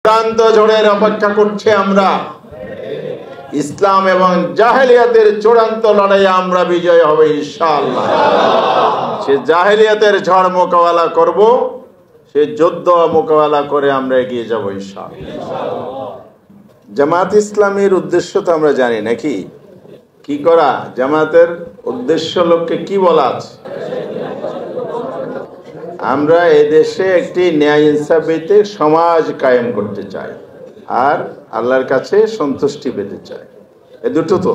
চূড়ান্ত ঝড়ের অপেক্ষা করছে আমরা। ইসলাম এবং জাহেলিয়াতের চূড়ান্ত লড়াইয়ে আমরা বিজয় হবে ইনশাআল্লাহ। সে জাহেলিয়াতের ঝড় মোকাবেলা করব, সে যুদ্ধ মোকাবেলা করে আমরা এগিয়ে যাব ইনশাআল্লাহ। জামাত ইসলামীর উদ্দেশ্য তো আমরা জানি নাকি? কি করা? জামাতের উদ্দেশ্য লোককে কি বলা আছে? আমরা এদেশে একটি ন্যায় ইনসাফ ভিত্তিক সমাজ কায়েম করতে চাই আর আল্লাহর কাছে সন্তুষ্টি পেতে চাই। এ দুটো তো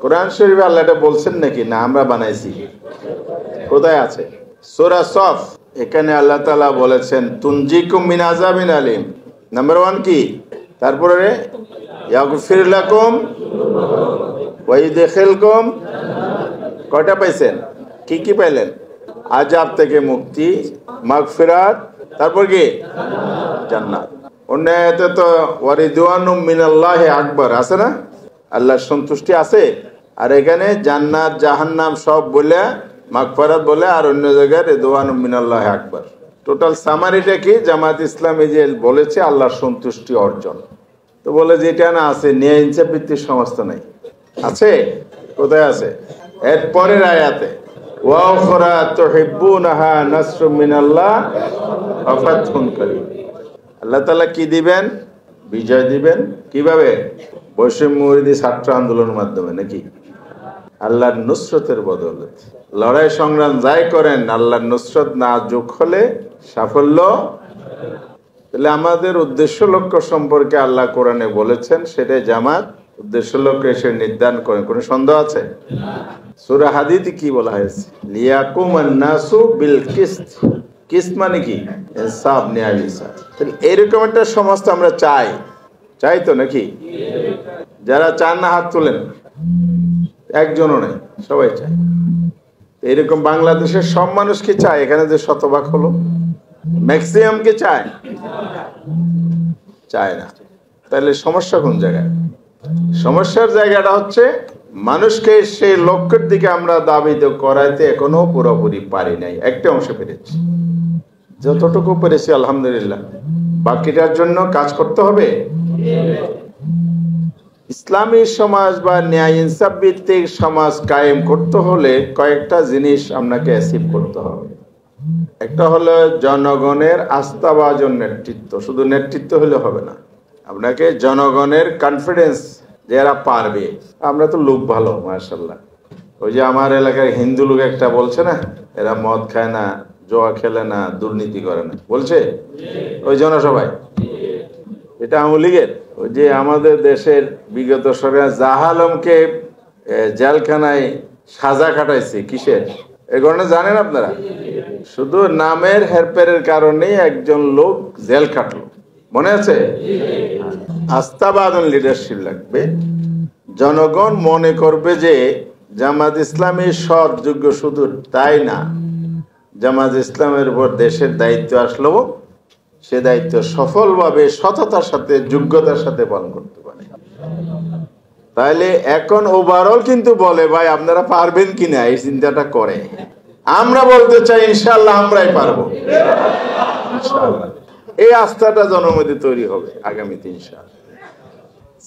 কোরআন শরীফে আল্লাহ এটা বলছেন নাকি? না, আমরা বানাইছি। কোথায় আছে? সূরা সফ, এখানে আল্লাহ তাআলা বলেছেন তুনজিকুম মিন আযাবিন আলিম। নাম্বার 1 কি? তারপরে ইয়াগফির লাকুম ওয়া ইউদখিলকুম। কয়টা পাইছেন? কি কি পাইলেন? আযাব থেকে মুক্তি, মাগফিরাত, তারপর কি? জান্নাত। অন্য আয়াতে তো ওয়ারিদওয়ানুম মিনাল্লাহি আকবার আছে না? আল্লাহর সন্তুষ্টি আছে। আর এখানে জান্নাত জাহান্নাম সব বলে, মাগফিরাত বলে, আর অন্য জায়গায় রিদওয়ানুম মিনাল্লাহি আকবার। টোটাল সামারিটা কি? জামাত ইসলামী যে বলেছে আল্লাহর সন্তুষ্টি অর্জন। তো বলে যে এটা না আছে, ন্যায় ইনসাফ ভিত্তিক সমাজ তো নাই। আছে? কোথায় আছে? এর পরের আয়াতে ওয়া উখরা তুহিব্বুনাহা নাসরুম মিনাল্লাহ ওয়া ফাতহুন করিম। আল্লাহ তাআলা কি দিবেন? বিজয় দিবেন। কিভাবে? বৈষম্যবিরোধী ছাত্র আন্দোলনের মাধ্যমে নাকি? আল্লাহর নুসরতের বদৌলতে লড়াই সংগ্রাম যাই করেন, আল্লাহর নুসরত না যোগ হলে সাফল্য। তাহলে আমাদের উদ্দেশ্য লক্ষ্য সম্পর্কে আল্লাহ কোরআনে বলেছেন, সেটাই জামাত উদ্দেশ্য লক্ষ্য এসে নির্ধারণ করেন। কোনো সন্দেহ আছে? সূরা হাদীদে কি বলা হয়েছে? লিয়াকুমান নাসু বিল কিসত। কিসত মানে কি? ইনসাফ, ন্যায় বিচার। তাহলে এরকম একটা সমাজ তো আমরা চাই। চাই তো নাকি? যারা চান না হাত তোলেন। একজনও নেই, সবাই চায়। এরকম বাংলাদেশের সব মানুষ কি চায়? এখানে যে শতভাগ হলো, ম্যাক্সিমাম কে চায়? চায় না। তাহলে সমস্যা কোন জায়গায়? সমস্যার জায়গাটা হচ্ছে মানুষকে সেই লক্ষ্যের দিকে আমরা দাবিত করাইতে এখনো পুরোপুরি পারি নাই। একটা অংশ পেরেছি, যতটুকু পেরেছি আলহামদুলিল্লাহ। বাকিটার জন্য কাজ করতে হবে। ইসলামী সমাজ বা ন্যায় ইনসাফ ভিত্তিক সমাজ কায়েম করতে হলে কয়েকটা জিনিস আপনাকে অ্যাচিভ করতে হবে। একটা হলো জনগণের আস্থাভাজন নেতৃত্ব। শুধু নেতৃত্ব হলে হবে না, আপনাকে জনগণের কনফিডেন্স যে এরা পারবে। আমরা তো লোক ভালো মাশাআল্লাহ। ওই যে আমার এলাকার হিন্দু লোক একটা বলছে না, এরা মদ খায় না, জুয়া খেলে না, দুর্নীতি করে না, বলছে ওই জনসভায়। এটা আওয়ামী লীগের। ওই যে আমাদের দেশের বিগত সরকার জাহালমকে জেলখানায় সাজা কাটাইছে কিসের? এই ঘটনা জানেন আপনারা? শুধু নামের হেরফেরের কারণে একজন লোক জেল কাটলো, মনে আছে? আস্থাবাদন লিডারশিপ লাগবে। জনগণ মনে করবে যে জামাত ইসলামী সৎ যোগ্য। শুধু তাই না, জামাত ইসলামের উপর দেশের দায়িত্ব আসলো, সে দায়িত্ব সফলভাবে সততার সাথে যোগ্যতার সাথে পালন করতে পারে। তাহলে এখন ওভারঅল কিন্তু বলে ভাই আপনারা পারবেন কিনা, এই চিন্তাটা করে। আমরা বলতে চাই ইনশাআল্লাহ আমরাই পারবো। ইনশাআল্লাহ এই আস্থাটা জনমধ্যে তৈরি হবে আগামীতে ইনশাআল্লাহ।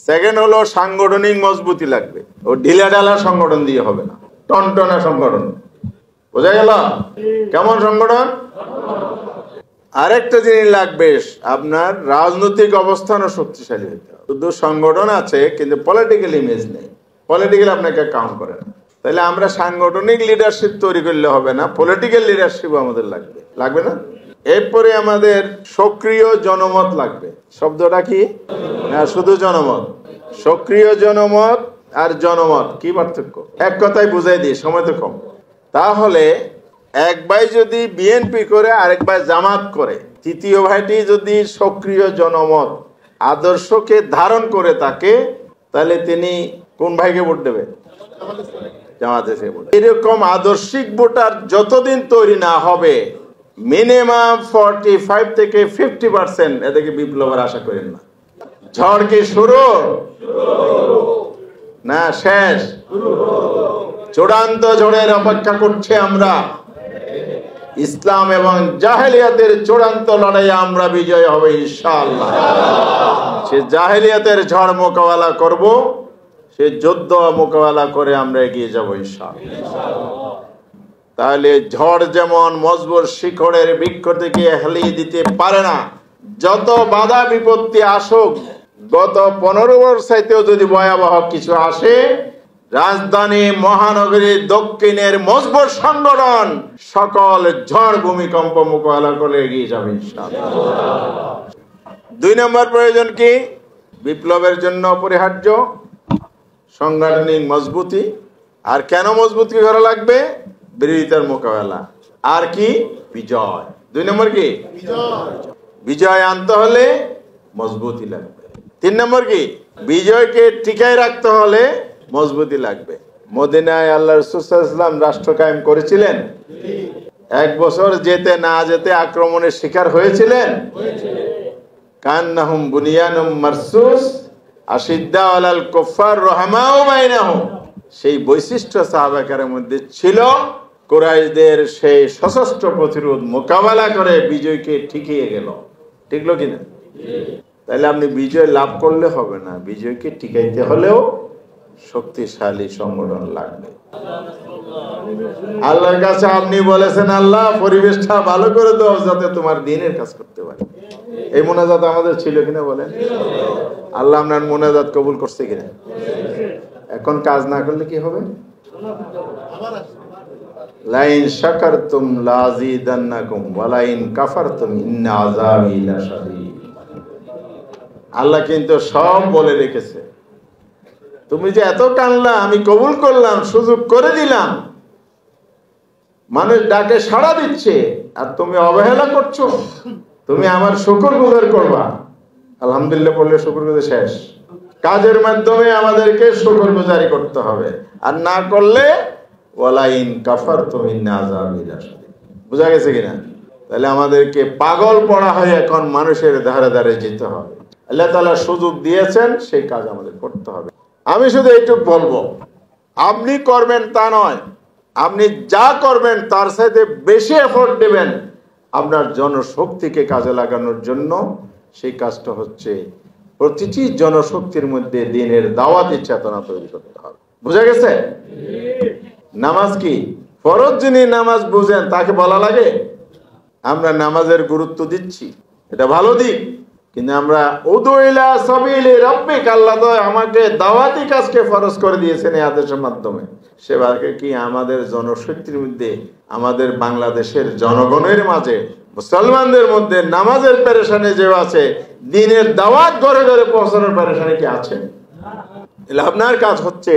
সেকেন্ড হলো সাংগঠনিক মজবুতি লাগবে। ও ঢিলা ঢালা সংগঠন দিয়ে হবে না, টনটনা সংগঠন। বোঝা গেল? কেমন সংগঠন? আরেকটা জিনিস লাগবে, আপনার রাজনৈতিক অবস্থানও শক্তিশালী হতে হবে। শুধু সংগঠন আছে কিন্তু পলিটিক্যাল ইমেজ নেই, পলিটিক্যাল আপনাকে কাউন্ট করে না। তাহলে আমরা সাংগঠনিক লিডারশিপ তৈরি করলে হবে না, পলিটিক্যাল লিডারশিপও আমাদের লাগবে। লাগবে না? এরপরে আমাদের সক্রিয় জনমত লাগবে। শব্দটা কি? না শুধু জনমত। সক্রিয় জনমত আর জনমত কি পার্থক্য? এক কথায় বুঝাই দিই, সময় তো কম। তাহলে এক ভাই যদি বিএনপি করে, আরেক ভাই জামাত করে, তৃতীয় ভাইটি যদি সক্রিয় জনমত আদর্শকে ধারণ করে থাকে, তাহলে তিনি কোন ভাইকে ভোট দেবে? জামাতে ভোট। এরকম আদর্শিক ভোটার যতদিন তৈরি না হবে, মিনিমাম 45 থেকে 50% এদিকে বিপ্লবের আশা করেন না। ঝড় কি শুরু না শেষ? চূড়ান্ত ঝড়ের অপেক্ষা করছে আমরা। ইসলাম এবং জাহেলিয়াতের চূড়ান্ত লড়াইয়ে আমরা বিজয় হবে ইনশাআল্লাহ। সে জাহেলিয়াতের ঝড় মোকাবেলা করব, সে যুদ্ধ মোকাবেলা করে আমরা এগিয়ে যাব ইনশাআল্লাহ। তাহলে ঝড় যেমন মজবুত শিখরের বৃক্ষ থেকে হেলিয়ে দিতে পারে না, যত বাধা বিপত্তি আসুক, গত 15 বছরেও যদি ভয়াবহ কিছু আসে, রাজধানী মহানগরীর দক্ষিণের মজবুত সংগঠন সকল ঝড় ভূমিকম্প মোকাবেলা করে এগিয়ে যাবে ইনশাআল্লাহ। 2 নম্বর প্রয়োজন কি? বিপ্লবের জন্য অপরিহার্য সাংগঠনিক মজবুতি। আর কেন মজবুতি করা লাগবে? বিরোধিতার মোকাবেলা। আর কি? বিজয়। 2 নম্বর কি? বিজয় আনতে হলে মজবুতি লাগবে। 3 নম্বর কি? বিজয়কে টিকায় রাখতে হলে মজবুতি লাগবে। মদিনায় আল্লাহ রাসূল সাল্লাল্লাহু আলাইহি ওয়াসাল্লাম রাষ্ট্র কায়েম করেছিলেন। 1 বছর যেতে না যেতে আক্রমণের শিকার হয়েছিলেন। কান্নাহুম বুনিয়ানুম মারসুস আশিদ্দা আলাল কুফার রহমাউ বাইনাহুম। সেই বৈশিষ্ট্য সাহাবাদের মধ্যে ছিল। কুরাইশদের সেই সশস্ত্র প্রতিরোধ মোকাবেলা করে বিজয়কে টিকিয়ে গেল। টিকলো কিনা? তাহলে আপনি বিজয় লাভ করলে হবে না, বিজয়কে টিকাইতে হলেও শক্তিশালী সংগঠন লাগবে। আল্লাহর কাছে আপনি বলেছেন, আল্লাহ পরিবেশটা ভালো করে দাও যাতে তোমার দ্বীনের কাজ করতে পারি। এই মুনাজাত আমাদের ছিল কিনা বলেন? আল্লাহ আপনার মুনাজাত কবুল করছে কিনা? এখন কাজ না করলে কি হবে? লাইন শাকারতুম লাযিদান্নাকুম ওয়া লাইন কাফারতুম ইন্না আযাবি লাশাদীদ। আল্লাহ কিন্তু সব বলে রেখেছে। তুমি যে এত কানলা, আমি কবুল করলাম, সুযোগ করে দিলাম, মানুষ ডাকে সাড়া দিচ্ছে, আর তুমি অবহেলা করছো। তুমি আমার শুকরগুজার করবা। আলহামদুলিল্লাহ বললে শুকরগুজার শেষ। কাজের মাধ্যমে আমাদেরকে শুকরগুজারি করতে হবে, আর না করলে ওয়ালাইন কাফারতুম ইন্না আযাবি লাশাদীদ। বুঝা গেছে কিনা? তাহলে আমাদেরকে পাগল পড়া হয়ে এখন মানুষের ধারে ধারে যেতে হবে। আল্লাহ তাআলা সুযোগ দিয়েছেন, সেই কাজ আমাদের করতে হবে। আমি শুধু এইটুকু বলবো, আপনি করবেন তা নয়, আপনি যা করবেন তার সাথে বেশি এফোর্ট দেবেন আপনার জনশক্তিকে কাজে লাগানোর জন্য। সেই কাজটা হচ্ছে প্রতিটি জনশক্তির মধ্যে দ্বীনের দাওয়াতের চেতনা তৈরি করতে হবে। বুঝা গেছে? নামাজ কি ফরজ? যিনি নামাজ বুঝেন তাকে বলা লাগে। আমরা নামাজের গুরুত্ব দিচ্ছি, এটা ভালো দিক, কিন্তু আমরা উদু ইলা সাবিলি রাব্বিক, আল্লাহ তো আমাকে দাওয়াতি কাজকে ফরজ করে দিয়েছেন এই আদেশের মাধ্যমে। সেবাকে কি আমাদের জনশক্তির মধ্যে, আমাদের বাংলাদেশের জনগণের মাঝে, মুসলমানদের মধ্যে নামাজের পেরেশানি যে আছে, দ্বীনের দাওয়াত ঘরে ঘরে পৌঁছানোর পেরেশানি কি আছে? এলে আপনার কাজ হচ্ছে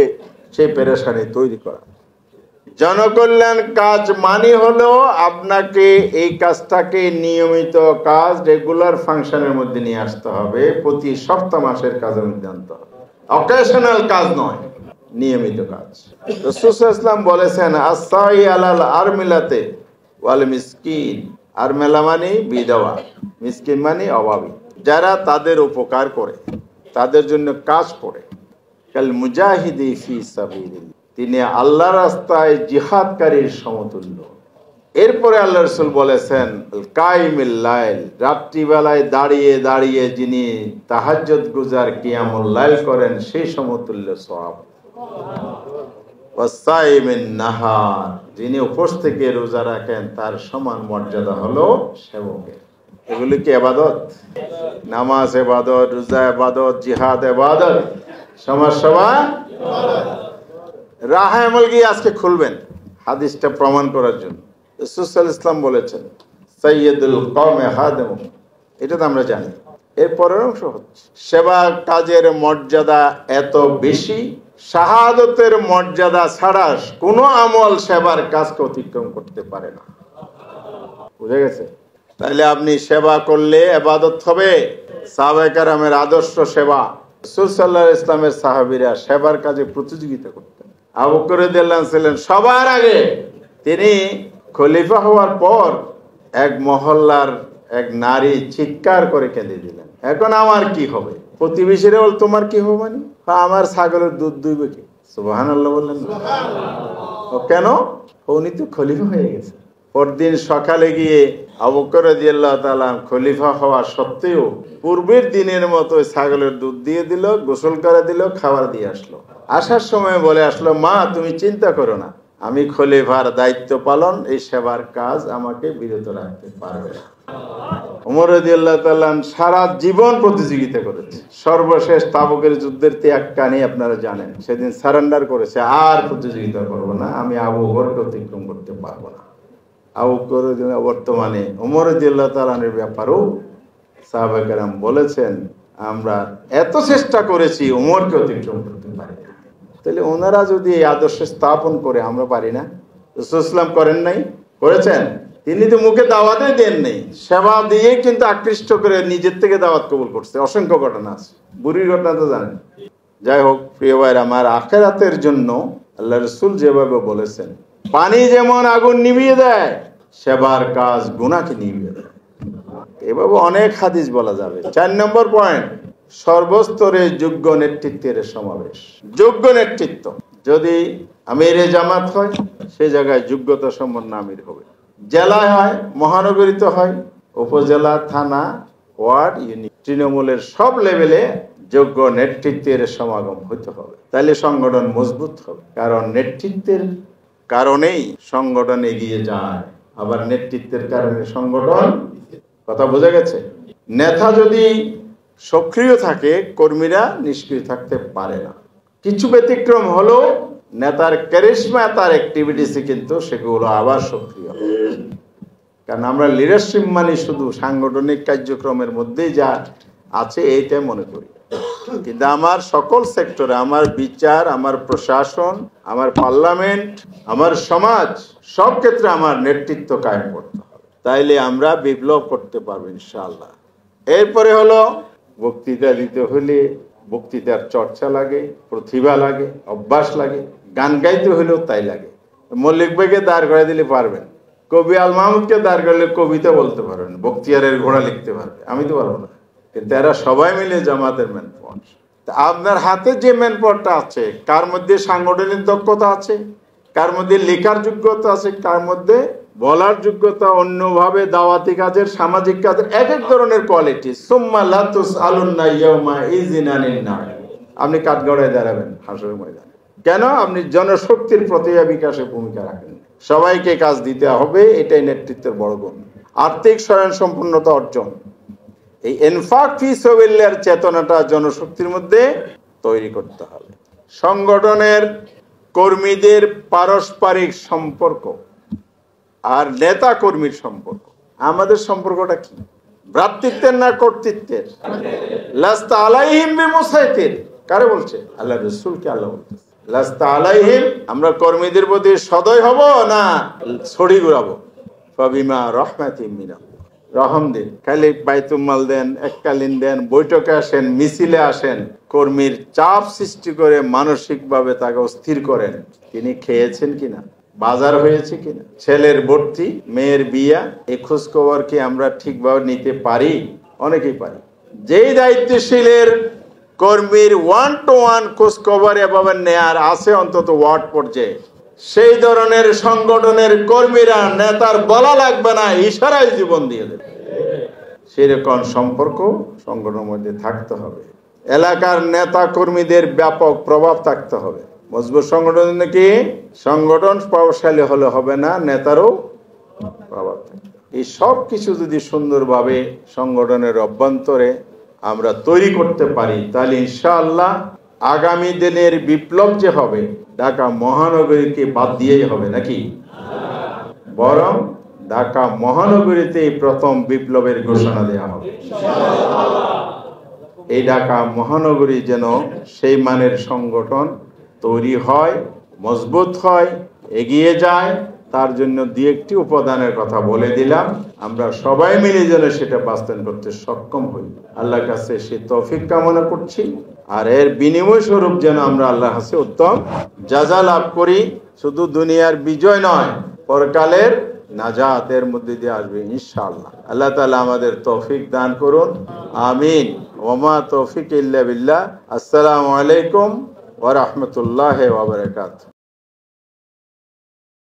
সেই পেরেশানি তৈরি করা। জনকল্যাণ কাজ মানে হলো আপনাকে এই কাজটাকে নিয়মিত কাজ, রেগুলার ফাংশনের মধ্যে নিয়ে আসতে হবে। প্রতি সপ্তাহ মাসের কাজের মধ্যে আনতে হবে, অকেশনাল কাজ নয়, নিয়মিত কাজ। রাসূল সাল্লাল্লাহু আলাইহি ওয়াসাল্লাম বলেছেন, আস-সাই আলাল আরমিলাতে ওয়াল মিসকিন। আরমিলা মানে বিধবা, মিসকিন মানে অভাবী, যারা তাদের উপকার করে, তাদের জন্য কাজ করে। কাল মুজাহিদি ফি সাবিলিল্লাহ, তিনি আল্লাহর রাস্তায় জিহাদকারীর সমতুল্য। এরপরে আল্লাহ রাসূল বলেছেন, কাইমুল লাইল, রাত্রিবেলায় দাঁড়িয়ে দাঁড়িয়ে যিনি তাহাজ্জুদ গুজার কিয়ামুল লাইল করেন, সেই সমতুল্য সওয়াব। ওয়াসাইমিন নাহার, যিনি উপোস থেকে রোজা রাখেন, তার সমান মর্যাদা হলো সেবকের। এগুলি কি ইবাদত? নামাজ ইবাদত, রোজা ইবাদত, জিহাদ ইবাদত, সমাজ সেবা ইবাদত। রাহে আমলগি আজকে খুলবেন হাদিসটা প্রমাণ করার জন্য। রাসূল সাল্লাল্লাহু আলাইহি ওয়াসাল্লাম বলেছেন, সাইয়্যিদুল কওমে হাদেম, এটা তো আমরা জানি। এর পরের অংশ হচ্ছে সেবা কাজের মর্যাদা এত বেশি, শাহাদতের মর্যাদা ছাড়া কোনো আমল সেবার কাজকে অতিক্রম করতে পারে না। বুঝা গেছে? তাহলে আপনি সেবা করলে ইবাদত হবে। সাহাবায়ে কেরামের আদর্শ সেবা। রাসূল সাল্লাল্লাহু আলাইহি ওয়াসাল্লামের সাহাবীরা সেবার কাজে প্রতিযোগিতা করতেন। আবু বকর রাদিয়াল্লাহু আনহু ছিলেন সবার আগে। তিনি খলিফা হওয়ার পর এক মহল্লার এক নারী চিৎকার করে কেঁদে দিলেন, এখন আমার কি হবে? প্রতিবেশীরা বল, তোমার কি হবে? মানে আমার ছাগলের দুধ দুইবে কি? সুবহানাল্লাহ বললেন। সুবহানাল্লাহ। কেন? উনি তো খলিফা হয়ে গেছে। পরদিন সকালে গিয়ে আবু বকর রাদিয়াল্লাহু তাআলা খলিফা হওয়া সত্ত্বেও পূর্বের দিনের মতো ছাগলের দুধ দিয়ে দিল, গোসল করে দিল, খাবার দিয়ে আসলো। আসার সময় বলে আসলো, মা তুমি চিন্তা করো না, আমি খলিফার দায়িত্ব পালন, এই সেবার কাজ আমাকে বিরত রাখতে পারবে না। ওমর রাদিয়াল্লাহু তাআলা সারা জীবন প্রতিযোগিতা করেছে, সর্বশেষ তাবুকের যুদ্ধের ত্যাগকানি আপনারা জানেন, সেদিন সারেন্ডার করেছে, আর প্রতিযোগিতা করবো না, আমি আবু বকরকে অতিক্রম করতে পারবো না। আবু বকর বর্তমানে ওমর রাদিয়াল্লাহু তাআলার ব্যাপারেও সাহাবায়ে কেরাম বলেছেন, আমরা এত চেষ্টা করেছি ওমরকে অতিক্রম করতে পারি না। তাহলে ওনারা যদি এই আদর্শ স্থাপন করে আমরা পারি না? রাসূলুল্লাহ সাল্লাল্লাহু আলাইহি ওয়াসাল্লাম করেন নাই? করেছেন। তিনি তো মুখে দাওয়াতে দেন নেই, সেবা দিয়ে কিন্তু আকৃষ্ট করে নিজের থেকে দাওয়াত কবুল করছে। অসংখ্য ঘটনা আছে, বুড়ির ঘটনা তো জানেন। যাই হোক প্রিয় ভাইরা আমার, আখিরাতের জন্য আল্লাহ রাসূল যেভাবে বলেছেন, পানি যেমন আগুন নিভিয়ে দেয়, সেবার কাজ গুনাহকে নিভিয়ে দেয়। এভাবে অনেক হাদিস বলা যাবে। 4 নম্বর পয়েন্ট, সর্বস্তরে যোগ্য নেতৃত্বের সমাবেশ। যোগ্য নেতৃত্ব যদি আমিরে জামাত হয়, সে জায়গায় যোগ্যতা সম্পন্ন আমির হবে। জেলায় হয়, মহানগরীতে হয়, উপজেলা, থানা, ওয়ার্ড, ইউনিট, তৃণমূলের সব লেভেলে যোগ্য নেতৃত্বের সমাগম হতে হবে। তাহলে সংগঠন মজবুত হবে, কারণ নেতৃত্বের কারণেই সংগঠন এগিয়ে যায়, আবার নেতৃত্বের কারণে সংগঠন, কথা বোঝা গেছে? নেতা যদি সক্রিয় থাকে, কর্মীরা নিষ্ক্রিয় থাকতে পারে না। কিছু ব্যতিক্রম হলো নেতার ক্যারিশমা, তার অ্যাক্টিভিটিসে কিন্তু সেগুলো আবার সক্রিয়। কারণ আমরা লিডারশিপ মানে শুধু সাংগঠনিক কার্যক্রমের মধ্যেই যা আছে এইটাই মনে করি, কিন্তু আমার সকল সেক্টরে, আমার বিচার, আমার প্রশাসন, আমার পার্লামেন্ট, আমার সমাজ, সব ক্ষেত্রে আমার নেতৃত্ব কায়েম করতে হবে। তাইলে আমরা বিপ্লব করতে পারবো ইনশাআল্লাহ। এরপরে হলো বক্তৃতা দিতে হলে বক্তৃতার চর্চা লাগে, প্রতিভা লাগে, অভ্যাস লাগে। গান গাইতে হলেও তাই লাগে। মল্লিক ভাইকে দাঁড় করে দিলে পারবেন, কবি আল মাহমুদকে দাঁড় করলে কবিতা বলতে পারবেন, বক্তিয়ারের ঘোড়া লিখতে পারবে, আমি তো পারবো না। কিন্তু এরা সবাই মিলে জামাতের ম্যান পাওয়ার। আপনার হাতে যে ম্যান পাওয়ারটা আছে, কার মধ্যে সাংগঠনিক দক্ষতা আছে, কার মধ্যে লেখার যোগ্যতা আছে, কার মধ্যে বলার যোগ্যতা, অন্যভাবে দাওয়াতি কাজের, সামাজিক কাজের, এক এক ধরনের কোয়ালিটি। সুম্মা লা তুসআলুন্না ইয়াওমা ইযিন আনিন নাঈম। আপনি কাঠগড়ায় দাঁড়াবেন হাসরের ময়দানে। কেন? আপনি জনশক্তির প্রতিভা বিকাশে ভূমিকা রাখেন। সবাইকে কাজ দিতে হবে, এটাই নেতৃত্বের বড় গুণ। আর্থিক স্বয়ংসম্পূর্ণতা অর্জন, এই ইনফাক ফি সাবিলিল্লাহর চেতনাটা জনশক্তির মধ্যে তৈরি করতে হবে। সংগঠনের কর্মীদের পারস্পরিক সম্পর্ক আর নেতা কর্মীর সম্পর্ক, আমাদের সম্পর্কটা কি? ভ্রাতৃত্বের না কর্তৃত্বের? লাস্তা আলাইহিম বিমুসাইতির, কারে বলছে? আল্লাহ রাসূলকে আল্লাহ বলতেছে লাস্তা আলাইহিম। আমরা কর্মীদের প্রতি সদয় হব না ছড়ি ঘুরাবো? ফাবিমা রাহমাতিম মিনাল্লাহ, রহম দিন। খালি বাইতুল মাল দেন, এককালীন দেন, বৈঠকে আসেন, মিছিলে আসেন, কর্মীর চাপ সৃষ্টি করে মানসিকভাবে তাকে অস্থির করেন। তিনি খেয়েছেন কিনা, বাজার হয়েছে কিনা, ছেলের ভর্তি, মেয়ের বিয়া, এই খোঁজ খবর কি আমরা ঠিকভাবে নিতে পারি? অনেকেই পারি। যেই দায়িত্বশীলের কর্মীর 1-to-1 খোঁজ খবর এভাবে নেয়ার আছে অন্তত ওয়ার্ড পর্যায়ে, সেই ধরনের সংগঠনের কর্মীরা নেতার বলা লাগবে না, ইশারায় জীবন দিয়ে দেবে। সেরকম সম্পর্ক সংগঠনের মধ্যে থাকতে হবে। এলাকার নেতা কর্মীদের ব্যাপক প্রভাব থাকতে হবে। মজবুত সংগঠন নাকি সংগঠন প্রভাবশালী হলে হবে না, নেতারও প্রভাব থাকতে। এই সব কিছু যদি সুন্দরভাবে সংগঠনের অভ্যন্তরে আমরা তৈরি করতে পারি, তাহলে ইনশাআল্লাহ আগামী দিনের বিপ্লব যে হবে, ঢাকা মহানগরীকে বাদ দিয়েই হবে নাকি? বরং ঢাকা মহানগরীতে প্রথম বিপ্লবের ঘোষণা দেওয়া হবে। এই ঢাকা মহানগরী যেন সেই মানের সংগঠন তৈরি হয়, মজবুত হয়, এগিয়ে যায়, তার জন্য দুই একটি উপাদানের কথা বলে দিলাম। আমরা সবাই মিলে যেন সেটা বাস্তবায়ন করতে সক্ষম হই, আল্লাহর কাছে সে তৌফিক কামনা করছি। আর এর বিনিময় স্বরূপ যেন আমরা আল্লাহর কাছে উত্তম জাযা লাভ করি। শুধু দুনিয়ার বিজয় নয়, পরকালের নাজাতের মধ্যে দিয়ে আসবে ইনশাআল্লাহ। আল্লাহ তাআলা আমাদের তৌফিক দান করুন, আমিন। ওয়া তৌফিক ইল্লা বিল্লাহ। আসসালামু আলাইকুম ওয়া রাহমাতুল্লাহি ওয়া বারাকাতুহু।